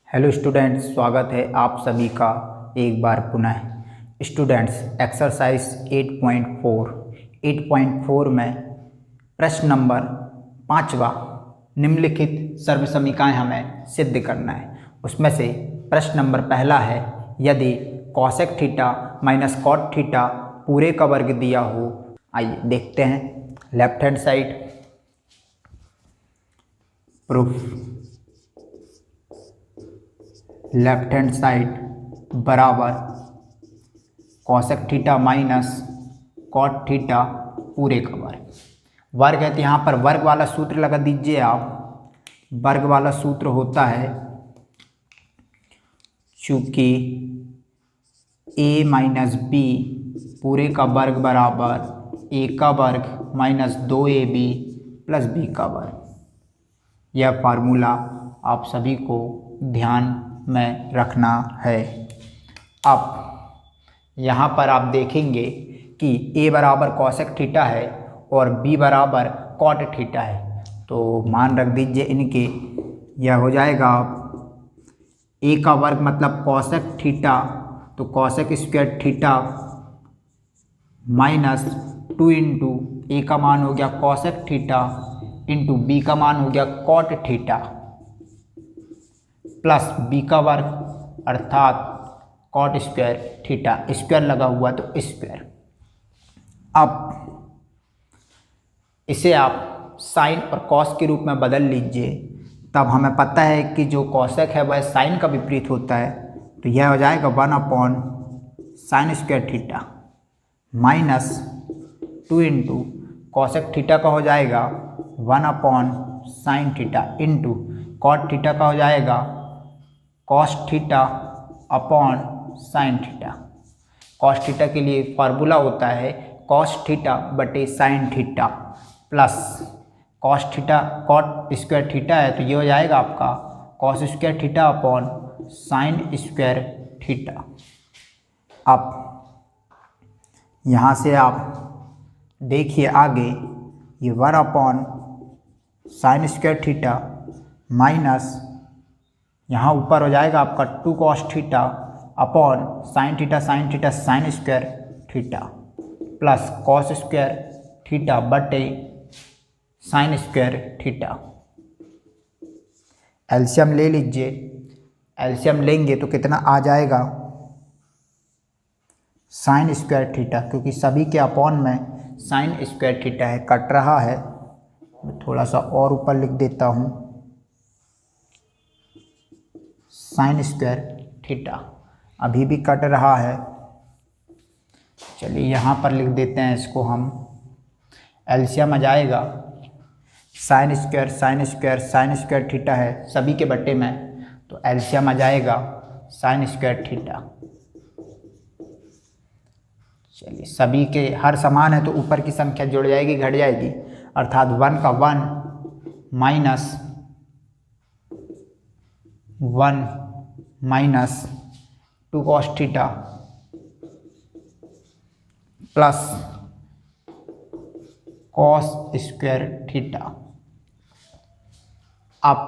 Hello students, स्वागत है आप सभी का एक बार पुनः। स्टूडेंट्स, एक्सरसाइज 8.4 में प्रश्न नंबर 5वां निम्नलिखित सर्वसमीकरण हमें सिद्ध करना है। उसमें से प्रश्न नंबर पहला है, यदि cosec theta minus cot theta पूरे का वर्ग दिया हो। आइए देखते हैं। Left hand side proof, left hand side बराबर cosec theta minus cot theta पूरे का वर्ग। वर्ग है तो यहाँ पर वर्ग वाला सूत्र लगा दीजिए आप। वर्ग वाला सूत्र होता है, चूंकि a माइनस बी पूरे का वर्ग बराबर a का वर्ग माइनस 2ab प्लस b का वर्ग। यह फार्मूला आप सभी को ध्यान में रखना है। अब यहाँ पर आप देखेंगे कि a बराबर कॉसेक थीटा है और b बराबर कॉट थीटा है, तो मान रख दीजिए इनके। यह हो जाएगा a का वर्ग मतलब कॉसेक थीटा, तो cosec square theta minus 2 into a का मान हो गया कॉसेक थीटा इंटू b का मान हो गया कॉट थीटा प्लस b का वर्ग अर्थात कॉट स्क्वायर थीटा। स्क्वायर लगा हुआ तो स्क्वायर। अब इसे आप साइन और कॉस के रूप में बदल लीजिए, तब हमें पता है कि जो कॉसेक है वह साइन का विपरीत होता है, तो यह हो जाएगा 1 sine square theta minus 2 into cosec theta का हो जाएगा 1 sine theta into cot theta का हो जाएगा cos theta upon sine theta. Cos theta के लिए फार्मूला होता है कॉस थीटा बटे sine theta plus cos theta cot square theta है, तो ये हो जाएगा आपका cos square theta upon sine square theta. अब यहाँ से आप देखिए आगे, ये 1 साइन स्क्वायर थीटा माइनस यहाँ ऊपर हो जाएगा आपका 2 cos theta upon sine theta sine square theta plus cos square theta बटे साइन स्क्वायर थीटा। एलसीएम ले लीजिए। एलसीएम लेंगे तो कितना आ जाएगा, साइन स्क्वायर थीटा, क्योंकि सभी के अपॉन में साइन स्क्वायर थीटा है, कट रहा है। मैं थोड़ा सा और ऊपर लिख देता हूँ, साइन स्क्वायर थीटा अभी भी कट रहा है। चलिए यहाँ पर लिख देते हैं इसको हम। एलसीएम आ जाएगा साइन स्क्वायर थीटा है सभी के बट्टे में, तो एलसीएम आ जाएगा साइन स्क्वायर थीटा। चलिए सभी के हर समान है तो ऊपर की संख्या जुड़ जाएगी घट जाएगी, अर्थात 1 का 1 minus 2 cos theta plus cos square theta. अब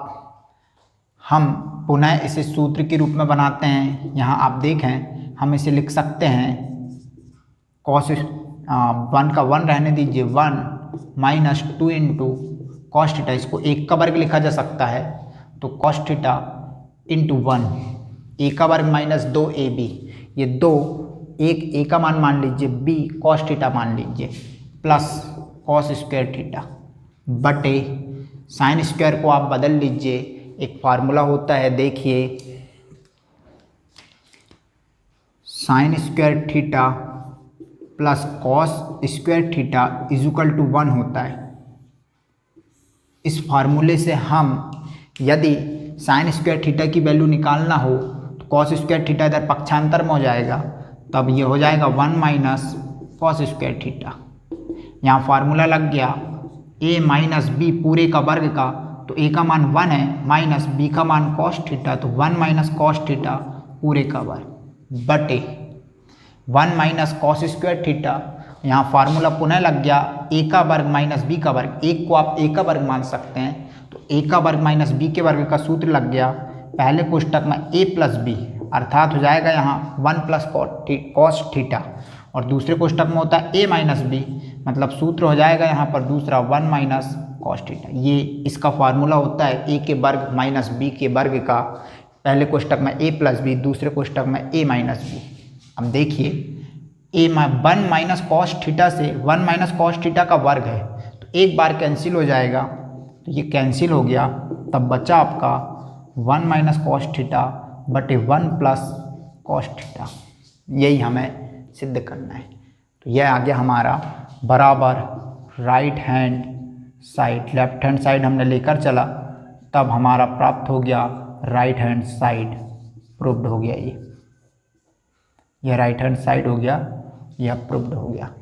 हम पुनः इसे सूत्र के रूप में बनाते हैं। यहाँ आप देखें, हम इसे लिख सकते हैं कॉस 1 का 1 रहने दीजिए, 1 माइनस 2 इंटू कॉस थीटा। इसको 1 का वर्ग लिखा जा सकता है, तो कॉस थीटा इंटू 1 a का वर्ग माइनस 2ab, ये 2 एक a का मान लीजिए, b कॉस थीटा मान लीजिए प्लस कॉस स्क्वायर थीटा बटे साइन स्क्वायर को आप बदल लीजिए। एक फार्मूला होता है, देखिए sine square theta plus cos square theta is equal to 1 होता है। इस फार्मूले से हम यदि साइन स्क्वायर थीटा की वैल्यू निकालना हो तो कॉस स्क्वायर थीटा इधर पक्षांतर में हो जाएगा, तब ये हो जाएगा 1 माइनस कॉस स्क्वायर थीटा। यहाँ फार्मूला लग गया a माइनस बी पूरे का वर्ग का, तो a का मान 1 है माइनस b का मान कॉस थीटा, तो 1 माइनस कॉस थीटा पूरे का वर्ग बटे 1 माइनस कॉस स्क्वायर थीटा। यहाँ फार्मूला पुनः लग गया a का वर्ग माइनस b का वर्ग। एक को आप a का वर्ग मान सकते हैं, तो a का वर्ग माइनस b के वर्ग का सूत्र लग गया पहले कोष्टक में a प्लस बी अर्थात हो जाएगा यहाँ 1 प्लस कॉस थीटा, और दूसरे कोष्टक में होता है a माइनस बी, मतलब सूत्र हो जाएगा यहाँ पर दूसरा 1 माइनस कॉस थीटा। ये इसका फार्मूला होता है a के वर्ग माइनस b के वर्ग का, पहले कोष्टक में a प्लस बी, दूसरे कोष्टक में a माइनस बी। अब देखिए a 1 माइनस कॉस थीटा से 1 माइनस कॉस थीटा का वर्ग है तो एक बार कैंसिल हो जाएगा, तो ये कैंसिल हो गया, तब बचा आपका 1 माइनस कॉस थीटा बटे 1 प्लस कॉस थीटा। यही हमें सिद्ध करना है। तो यह आ गया हमारा बराबर right hand side, left hand side हमने लेकर चला, तब हमारा प्राप्त हो गया राइट हैंड साइड, प्रूव्ड हो गया। यह राइट हैंड साइड हो गया, यह प्रूव्ड हो गया।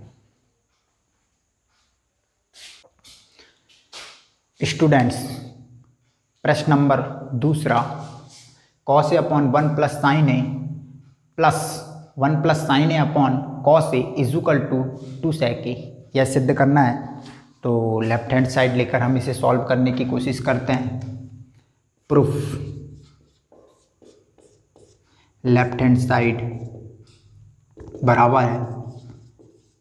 स्टूडेंट्स, प्रश्न नंबर दूसरा, cos A upon 1 plus sine A plus 1 plus sine A upon cos A is equal to 2 sec A, यह सिद्ध करना है। तो लेफ्ट हैंड साइड लेकर हम इसे सॉल्व करने की कोशिश करते हैं। प्रूफ, लेफ्ट हैंड साइड बराबर है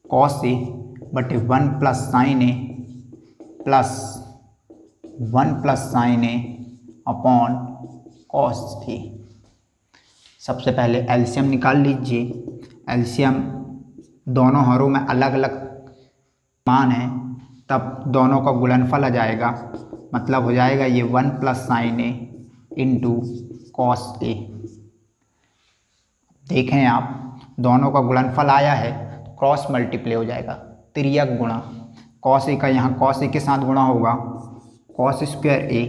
कॉस ए बटे 1 plus sine A plus 1 plus sine A upon cos ए। सबसे पहले एलसीएम निकाल लीजिए। एलसीएम दोनों हरों में अलग अलग मान है, तब दोनों का गुणनफल आ जाएगा, मतलब हो जाएगा ये 1 plus sine A into cos A. देखें आप, दोनों का गुणनफल आया है तो क्रॉस मल्टीप्लाई हो जाएगा, तिर्यक गुणा। कॉस ए का यहाँ कॉस ए के साथ गुणा होगा, cos square A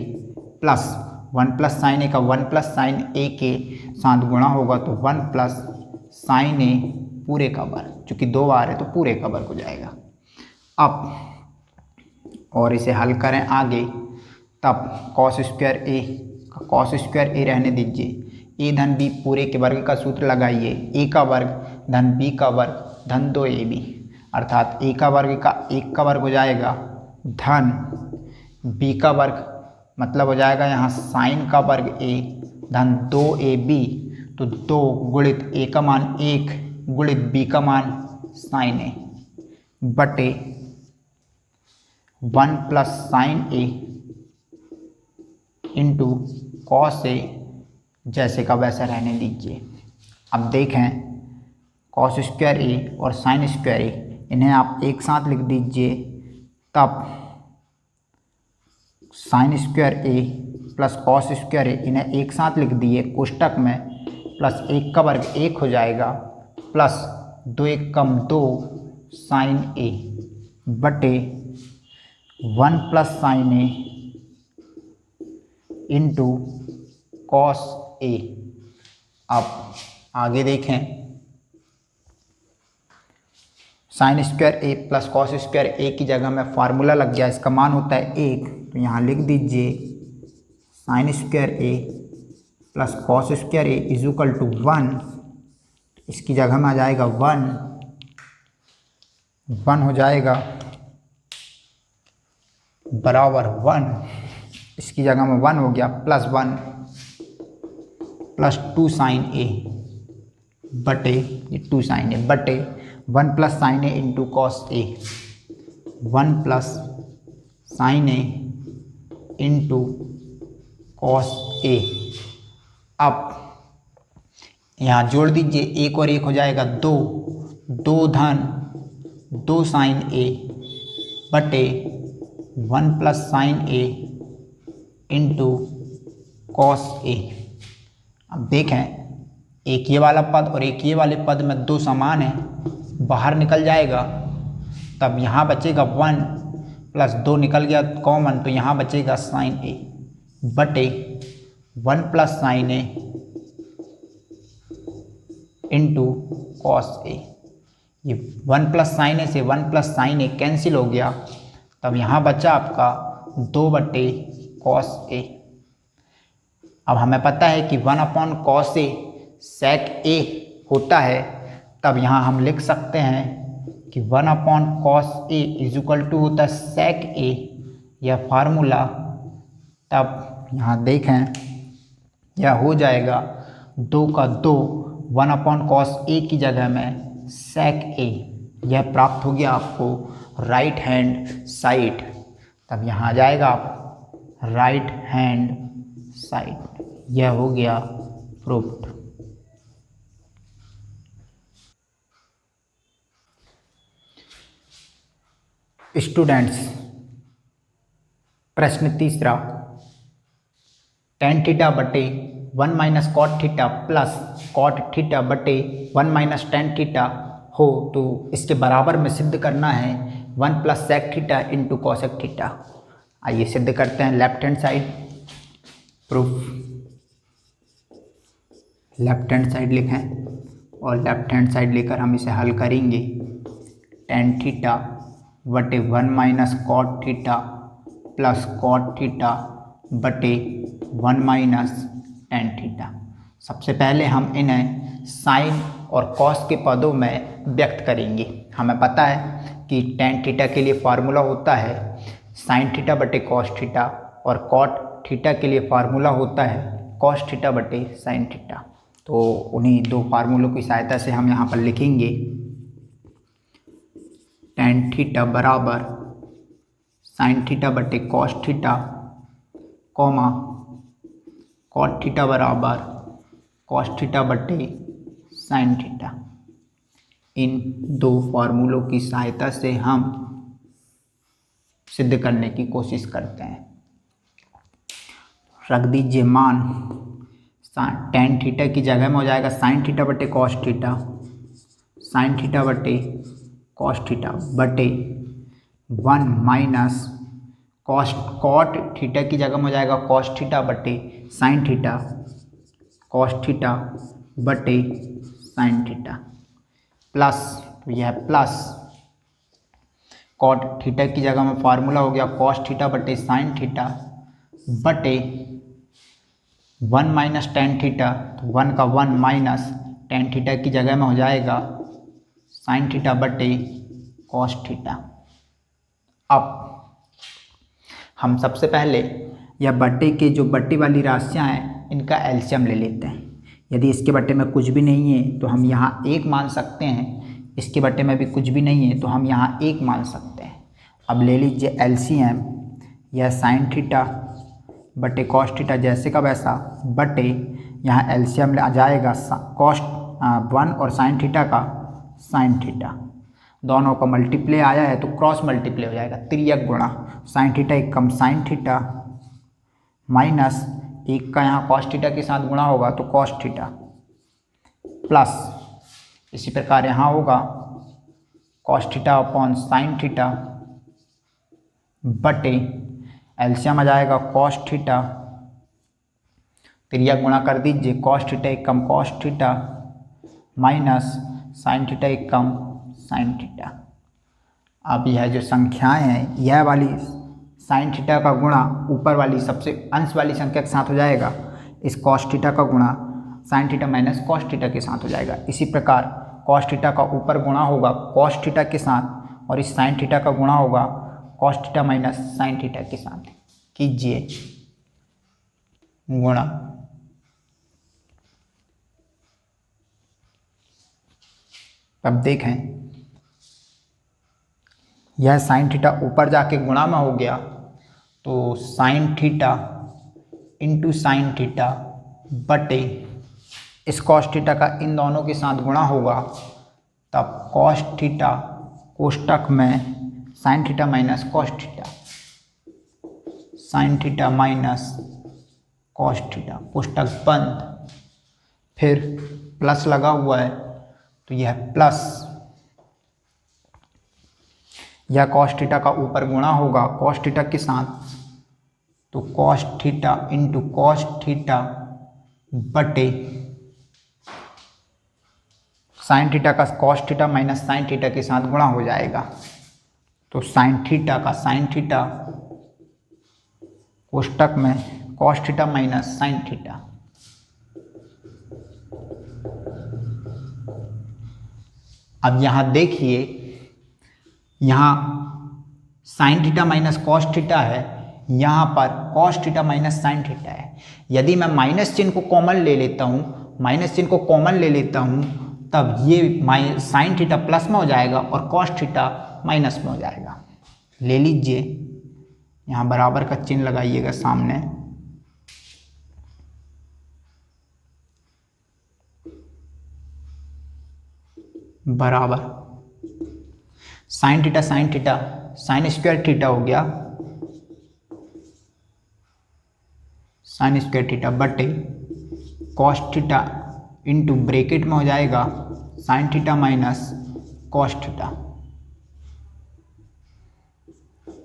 plus 1 plus sine ए का 1 प्लस साइन ए के साथ गुणा होगा, तो 1 प्लस साइन ए पूरे का वर्ग, चूँकि 2 बार है तो पूरे का वर्ग हो जाएगा। अब और इसे हल करें आगे, तब कॉस स्क्वायर ए का कॉस स्क्वायर ए रहने दीजिए, ए धन बी पूरे के वर्ग का सूत्र लगाइए, ए का वर्ग धन बी का वर्ग धन 2ab, अर्थात ए का वर्ग का 1 का वर्ग हो जाएगा धन बी का वर्ग, मतलब हो जाएगा यहाँ साइन का वर्ग ए धन 2ab, तो 2 गुणित ए का मान 1 गुणित बी का मान साइन ए बटे 1 plus sine A into cos A, जैसे का वैसा रहने दीजिए। अब देखें, कॉस स्क्वायर ए और साइन स्क्वायर ए इन्हें आप एक साथ लिख दीजिए, तब sign square A plus cos square ए इन्हें एक साथ लिख दिए कोष्टक में, प्लस 1 का वर्ग 1 हो जाएगा, प्लस 2 1 कम 2 साइन ए बटे 1 plus sine A into cos A. अब आगे देखें, sign square A plus cos square ए की जगह में फार्मूला लग गया, इसका मान होता है 1, तो यहाँ लिख दीजिए sine square A plus cos square A is equal to 1, इसकी जगह में आ जाएगा 1 हो जाएगा बराबर 1, इसकी जगह में 1 हो गया, प्लस 1 प्लस 2 साइन ए बटे 2 साइन ए बटे 1 plus sine A into cos A, 1 plus sine A into cos A. अब यहाँ जोड़ दीजिए, 1 और 1 हो जाएगा 2, 2 धन 2 साइन ए बटे 1 plus sine A into cos A. अब देखें, एक ये वाला पद और एक ये वाले पद में 2 समान है, बाहर निकल जाएगा, तब यहाँ बचेगा 1 प्लस 2 निकल गया कॉमन, तो यहाँ बचेगा साइन ए बटे 1 plus sine A into cos A. ये 1 प्लस साइन ए से 1 प्लस साइन ए कैंसिल हो गया, तब यहाँ बचा आपका 2 बटे कॉस ए। अब हमें पता है कि 1 अपॉन कॉस ए सेक ए होता है, तब यहाँ हम लिख सकते हैं कि 1 upon cos A is equal to होता है सेक ए, यह फार्मूला। तब यहाँ देखें यह हो जाएगा 2 का 2 1/cos A की जगह में sec A। यह प्राप्त हो गया आपको राइट हैंड साइड। तब यहाँ आ जाएगा आप राइट हैंड साइड। यह हो गया प्रूव्ड। स्टूडेंट्स, प्रश्न तीसरा, tan थीटा बटे 1 minus cot theta plus cot theta बटे 1 माइनस tan थीटा हो तो इसके बराबर में सिद्ध करना है 1 plus sec theta into cosec theta. आइए सिद्ध करते हैं। Left hand side proof, left hand side लिखें और लेफ्ट हैंड साइड लेकर हम इसे हल करेंगे। tan थीटा बटे 1 minus cot theta plus cot theta बटे 1 माइनस tan थीटा। सबसे पहले हम इन्हें साइन और कॉस के पदों में व्यक्त करेंगे। हमें पता है कि tan थीटा के लिए फार्मूला होता है साइन थीटा बटे कॉस थीटा और कॉट थीटा के लिए फार्मूला होता है कॉस थीटा बटे साइन थीटा। तो उन्हीं दो फार्मूलों की सहायता से हम यहाँ पर लिखेंगे tan थीटा बराबर साइन थीटा बटे cos theta comma cot theta बराबर कॉस थीटा बटे साइन थीटा। इन दो फार्मूलों की सहायता से हम सिद्ध करने की कोशिश करते हैं। रख दीजिए मान tan थीटा की जगह में हो जाएगा साइन थीटा बटे कॉस थीटा, साइन थीटा बटे कॉस थीटा बटे 1 माइनस कॉट थीटा की जगह में हो जाएगा कॉस थीटा बटे साइन थीटा, कॉस थीटा बटे साइन थीटा प्लस, तो यह प्लस कॉट थीटा की जगह में फार्मूला हो गया कॉस थीटा बटे साइन थीटा बटे 1 माइनस tan थीटा, तो 1 का 1 माइनस tan थीटा की जगह में हो जाएगा साइन थीटा बटे कॉस थीटा। अब हम सबसे पहले यह बट्टे के जो बट्टे वाली राशियां हैं इनका एलसीएम ले लेते हैं। यदि इसके बट्टे में कुछ भी नहीं है तो हम यहाँ 1 मान सकते हैं, इसके बट्टे में भी कुछ भी नहीं है तो हम यहाँ 1 मान सकते हैं। अब ले लीजिए एलसीएम, यह साइन थीटा बटे कॉस थीटा जैसे का वैसा बटे यहाँ एलसीएम आ जाएगा कॉस 1 और साइन थीटा का साइन थीटा, दोनों का मल्टीप्ले आया है तो क्रॉस मल्टीप्ले हो जाएगा, तिर्यक गुणा साइन थीटा एक कम साइन थीटा माइनस 1 का यहाँ कॉस थीटा के साथ गुणा होगा तो कॉस थीटा प्लस इसी प्रकार यहाँ होगा cos theta upon sine theta बटे एलसीएम आ जाएगा कॉस थीटा, तिर्यक गुणा कर दीजिए कॉस थीटा एक कम cos theta minus sine theta एक कम साइन थीटा। अब यह जो संख्याएं हैं यह वाली साइन थीटा का गुणा ऊपर वाली सबसे अंश वाली संख्या के साथ हो जाएगा, इस कॉस थीटा का गुणा sign theta minus cos theta के साथ हो जाएगा। इसी प्रकार कॉस थीटा का ऊपर गुणा होगा कॉस थीटा के साथ और इस साइन थीटा का गुणा होगा cos theta minus sine theta के साथ। कीजिए गुणा, अब देखें यह साइन थीटा ऊपर जाके गुणा में हो गया तो sign theta into sine theta बटे इस कॉस थीटा का इन दोनों के साथ गुणा होगा, तब कॉस थीटा कोष्टक में sine theta minus cos theta, sine theta minus cos theta, कोष्टक बंद, फिर प्लस लगा हुआ है तो यह प्लस यह कॉस थीटा का ऊपर गुणा होगा कॉस थीटा के साथ तो cos theta into cos theta बटे साइन थीटा का cos theta minus sine theta के साथ गुणा हो जाएगा तो साइन थीटा का साइन थीटा कोष्टक में cos theta minus sine theta. अब यहाँ देखिए यहाँ sign theta minus cos theta है, यहाँ पर cos theta minus sine theta है। यदि मैं माइनस चिन्ह को कॉमन ले लेता हूँ, माइनस चिन्ह को कॉमन ले लेता हूँ, तब ये साइन थीटा प्लस में हो जाएगा और कॉस थीटा माइनस में हो जाएगा। ले लीजिए, यहाँ बराबर का चिन्ह लगाइएगा सामने, बराबर sine theta sine square theta हो गया, साइन स्क्वायर थीटा बटे कॉस थीटा इंटू ब्रैकेट में हो जाएगा sign theta minus cos theta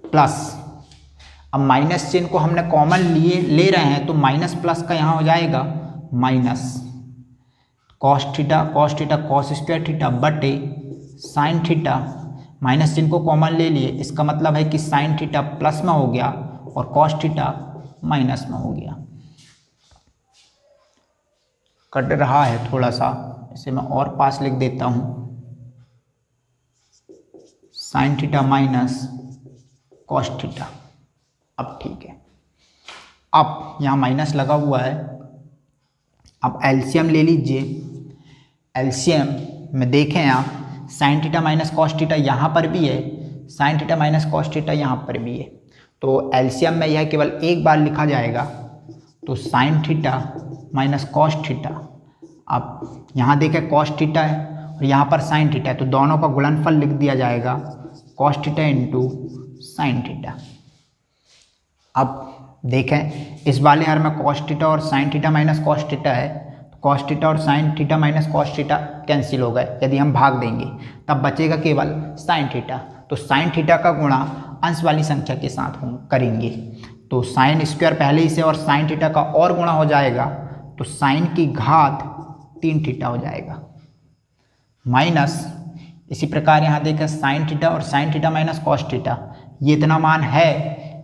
plus, अब माइनस चिन्ह को हमने कॉमन ले रहे हैं तो माइनस प्लस का यहाँ हो जाएगा minus cos theta cos square theta बटे साइन थीटा, माइनस चिन्ह को कॉमन ले लिए, इसका मतलब है कि साइन थीटा प्लस में हो गया और कॉस थीटा माइनस में हो गया। कट रहा है थोड़ा सा, इसे मैं और पास लिख देता हूँ, sine theta minus cos theta. अब ठीक है, अब यहाँ माइनस लगा हुआ है। अब एलसीएम ले लीजिए, एलसीएम में देखें आप, sign theta minus cos theta यहाँ पर भी है, sign theta minus cos theta यहाँ पर भी है, तो एलसीएम में यह केवल एक बार लिखा जाएगा, तो sign theta minus cos theta. अब यहाँ देखें कॉस थीटा है और यहाँ पर साइन थीटा है, तो दोनों का गुणनफल लिख दिया जाएगा cos theta into sine theta. अब देखें इस वाले हर में कॉस थीटा और sign theta minus cos theta है, तो कॉस थीटा और sign theta minus cos theta cancel हो गए। यदि हम भाग देंगे तब बचेगा केवल साइन थीटा, तो साइन थीटा का गुणा अंश वाली संख्या के साथ करेंगे, तो साइन स्क्वायर पहले ही से और साइन थीटा का और गुणा हो जाएगा, तो साइन की घात 3 थीटा हो जाएगा माइनस, इसी प्रकार यहाँ देखें साइन थीटा और sign theta minus cos theta, ये इतना मान है,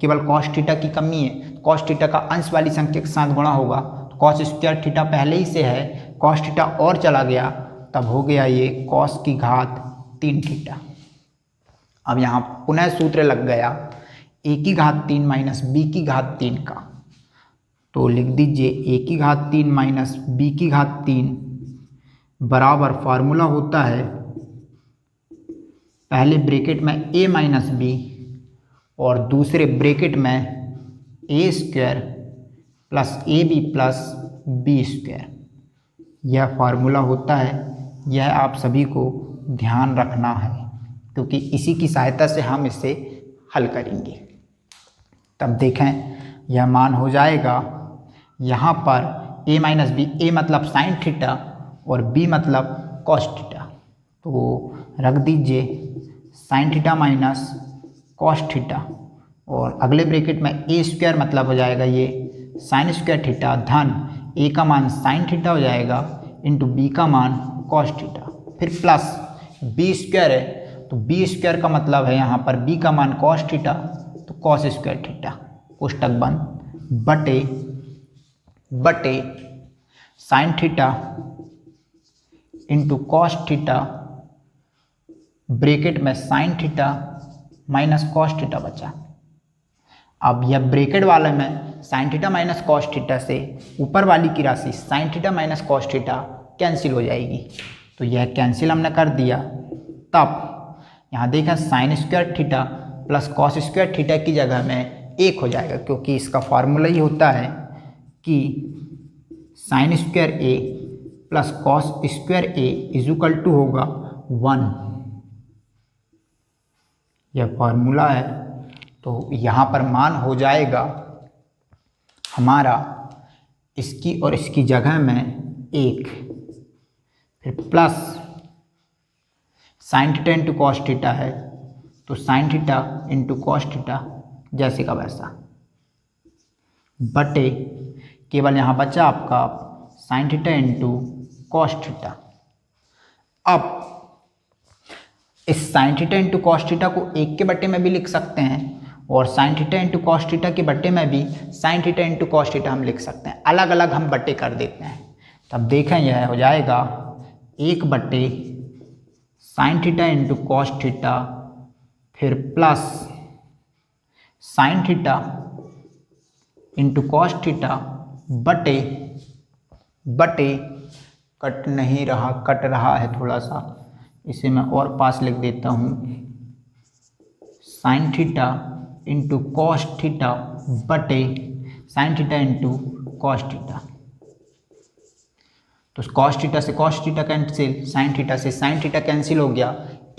केवल कॉस थीटा की कमी है, कॉस थीटा का अंश वाली संख्या के साथ गुणा होगा, तो कॉस स्क्वायर थीटा पहले ही से है, कॉस थीटा और चला गया, तब हो गया ये कॉस की घात 3 थीटा। अब यहाँ पुनः सूत्र लग गया a की घात 3 माइनस b की घात 3 का, तो लिख दीजिए a की घात 3 माइनस b की घात 3 बराबर फार्मूला होता है पहले ब्रैकेट में a माइनस b और दूसरे ब्रैकेट में a square plus A B plus B square, यह फार्मूला होता है। यह आप सभी को ध्यान रखना है क्योंकि इसी की सहायता से हम इसे हल करेंगे। तब देखें यह मान हो जाएगा यहाँ पर a माइनस बी, a मतलब साइन थीटा और b मतलब कॉस थीटा, तो रख दीजिए sign theta minus cos theta और अगले ब्रैकेट में a स्क्वायर मतलब हो जाएगा ये साइन स्क्वायर थीटा धन a का मान साइन थीटा हो जाएगा इंटू b का मान कॉस थीटा, फिर प्लस b स्क्वायर है तो b स्क्वायर का मतलब है यहाँ पर b का मान कॉस थीटा, तो कॉस स्क्वायर थीटा पुस्तक बंद बटे sine theta into cos theta bracket में sine theta minus cos theta बचा। अब यह ब्रैकेट वाले में sine theta minus cos theta से ऊपर वाली की राशि sine theta minus cos theta cancel हो जाएगी, तो यह कैंसिल हमने कर दिया। तब यहाँ देखें sign square theta plus cos square theta की जगह में 1 हो जाएगा, क्योंकि इसका फार्मूला ही होता है कि sine square A plus cos square A is equal to होगा 1, यह फार्मूला है। तो यहाँ पर मान हो जाएगा हमारा इसकी और इसकी जगह में 1, फिर plus sine theta into cos theta है तो sign theta into cos theta जैसे का वैसा, बटे केवल यहाँ बचा आपका sign theta into cos theta. अब इस sign theta into cos theta को 1 के बट्टे में भी लिख सकते हैं और sign theta into cos theta के बट्टे में भी sign theta into cos theta हम लिख सकते हैं, अलग अलग हम बट्टे कर देते हैं। तब देखें यह हो जाएगा 1 बट्टे sine theta into cos theta फिर plus sine theta into cos theta बटे कट नहीं रहा, कट रहा है थोड़ा सा, इसे मैं और पास लिख देता हूँ, sine theta into cos theta बटे sine theta into cos theta. तो कॉस थीटा से cos theta cancel, sine theta से साइन थीटा कैंसिल हो गया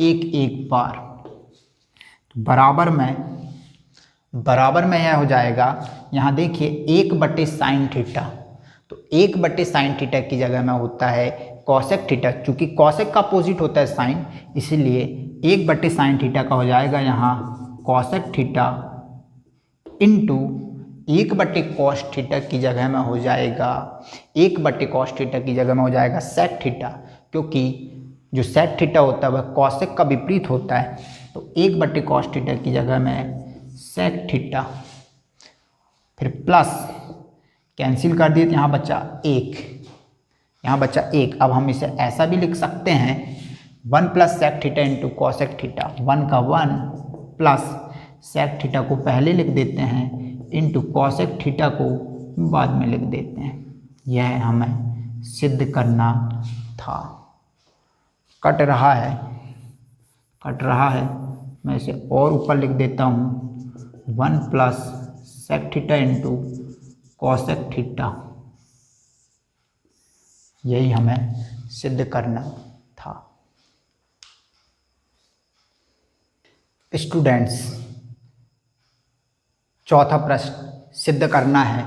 एक बार। तो बराबर में यह हो जाएगा, यहाँ देखिए 1/साइन थीटा, तो 1/साइन थीटा की जगह में होता है कॉसेक थीटा, चूंकि कॉसेक का अपोजिट होता है साइन, इसलिए 1/साइन थीटा का हो जाएगा यहाँ कॉसेक थीटा इंटू 1/कॉस थीटा की जगह में हो जाएगा 1/कॉस थीटा की जगह में हो जाएगा सेक थीटा, क्योंकि जो सेक थीटा होता है वह कॉसेक का विपरीत होता है। तो 1/कॉस थीटा की जगह में सेक थीटा, फिर प्लस कैंसिल कर दिए तो यहाँ बचा 1। अब हम इसे ऐसा भी लिख सकते हैं 1 + sec theta into cosec theta, 1 का 1 प्लस सेक थीटा को पहले लिख देते हैं इंटू कॉसेक थीटा को बाद में लिख देते हैं। यह हमें सिद्ध करना था। कट रहा है, मैं इसे और ऊपर लिख देता हूँ 1 + sec theta into cosec theta, यही हमें सिद्ध करना था। स्टूडेंट्स, चौथा प्रश्न सिद्ध करना है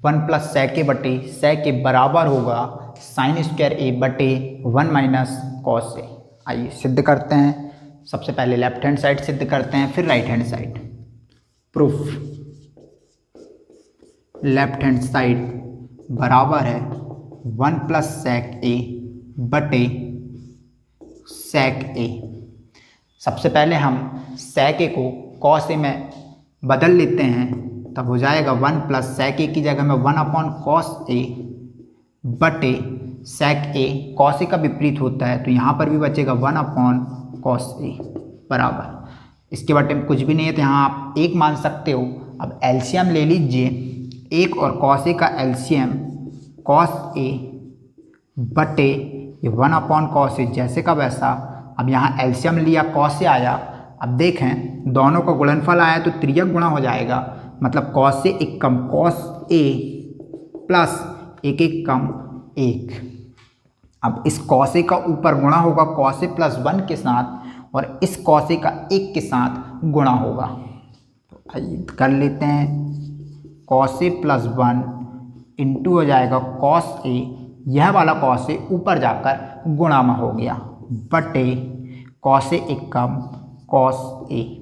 1 + सेक ए बटे सेक ए बराबर होगा साइन स्क्वायर ए बटे 1 - कॉस ए। आइए सिद्ध करते हैं। सबसे पहले लेफ्ट हैंड साइड सिद्ध करते हैं, फिर right hand side. Proof, left hand side बराबर है 1 + सेक ए बटे सेक ए। सबसे पहले हम सेक ए को कॉस ए में बदल लेते हैं, तब हो जाएगा 1 + सेक ए की जगह में 1/कॉस ए बटे सेक ए। कॉस ए का विपरीत होता है तो यहाँ पर भी बचेगा 1/कॉस ए बराबर। इसके बारे में कुछ भी नहीं है तो यहाँ आप 1 मान सकते हो। अब एलसीएम ले लीजिए, 1 और कॉस ए का एलसीएम कॉस ए बटे ये 1/कॉस ए, जैसे का वैसा। अब यहाँ एलसीएम लिया, कॉस ए आया। अब देखें दोनों का गुणनफल आया तो त्रियक गुणा हो जाएगा, मतलब कॉस से 1 कम कॉस ए प्लस 1 कम 1। अब इस कॉस ए का ऊपर गुणा होगा कॉस ए + 1 के साथ, और इस कॉस ए का 1 के साथ गुणा होगा। तो आइए कर लेते हैं, कॉस ए + 1 इंटू हो जाएगा कॉस ए, यह वाला कॉस ए ऊपर जाकर गुणा में हो गया, बटे cos A 1 come cos A.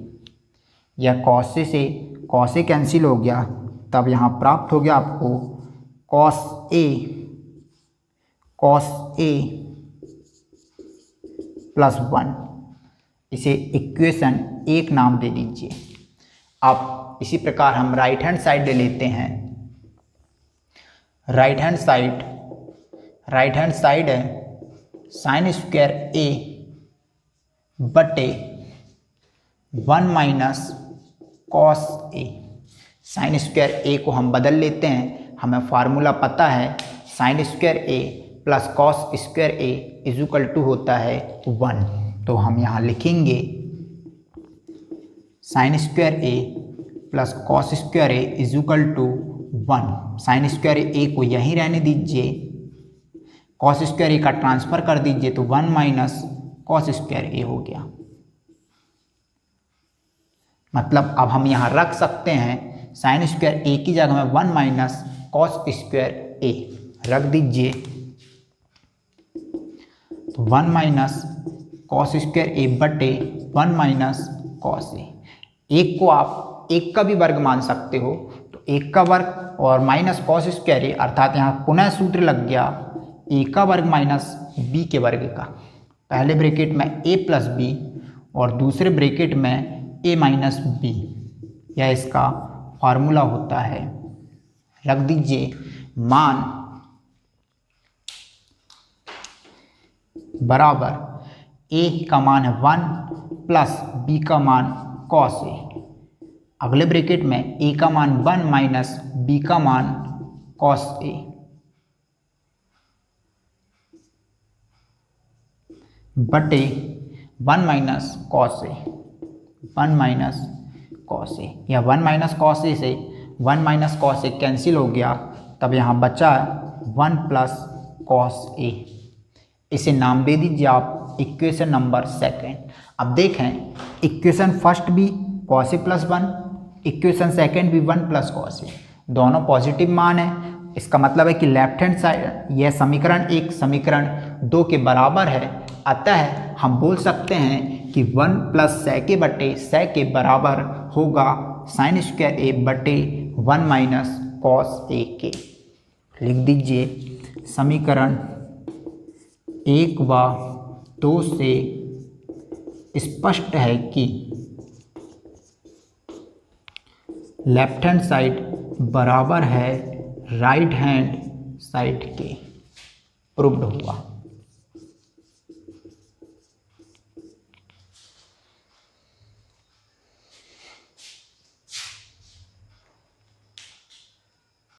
यह कॉस ए से कॉस ए कैंसिल हो गया, तब यहाँ प्राप्त हो गया आपको कॉस ए + 1। इसे इक्वेशन 1 नाम दे दीजिए। अब इसी प्रकार हम राइट हैंड साइड ले लेते हैं। राइट हैंड साइड है साइन स्क्वायर ए बटे 1 - कॉस ए। साइन स्क्वायर ए को हम बदल लेते हैं, हमें फार्मूला पता है sign square A plus cos square ए = होता है 1। तो हम यहाँ लिखेंगे sign square A plus cos square A = 1। Sine square ए को यहीं रहने दीजिए, कॉस स्क्वायर ए का ट्रांसफ़र कर दीजिए, तो 1 - कॉस स्क्वायर ए हो गया। मतलब अब हम यहाँ रख सकते हैं साइन स्क्वायर ए की जगह में 1 - कॉस स्क्वायर ए रख दीजिए, तो 1 - कॉस स्क्वायर ए बटे 1 - कॉस ए। एक को आप 1 का भी वर्ग मान सकते हो, तो 1 का वर्ग और माइनस कॉस स्क्वायर ए, अर्थात यहाँ पुनः सूत्र लग गया a का वर्ग माइनस b के वर्ग का। पहले ब्रैकेट में a + b और दूसरे ब्रैकेट में a - b, यह इसका फार्मूला होता है। रख दीजिए, मान बराबर a का मान है 1 + b का मान cos a। अगले ब्रैकेट में a का मान 1 माइनस b का मान cos a बटे 1 minus cos a, 1 minus cos a, या 1 माइनस cos a से 1 माइनस cos a कैंसिल हो गया, तब यहाँ बचा 1 प्लस cos a। इसे नाम दे दीजिए आप इक्वेशन नंबर सेकेंड। अब देखें इक्वेशन फर्स्ट भी cos a plus 1, equation second भी 1 प्लस cos a, दोनों पॉजिटिव मान है। इसका मतलब है कि लेफ्ट हैंड साइड यह समीकरण 1 समीकरण 2 के बराबर है। अतः हम बोल सकते हैं कि 1 प्लस sec a बटे sec a बराबर होगा साइन स्क्वायर a बटे 1 माइनस cos a के। लिख दीजिए समीकरण 1 व 2 से स्पष्ट है कि लेफ्ट हैंड साइड बराबर है राइट हैंड साइड के। प्रूव्ड हुआ।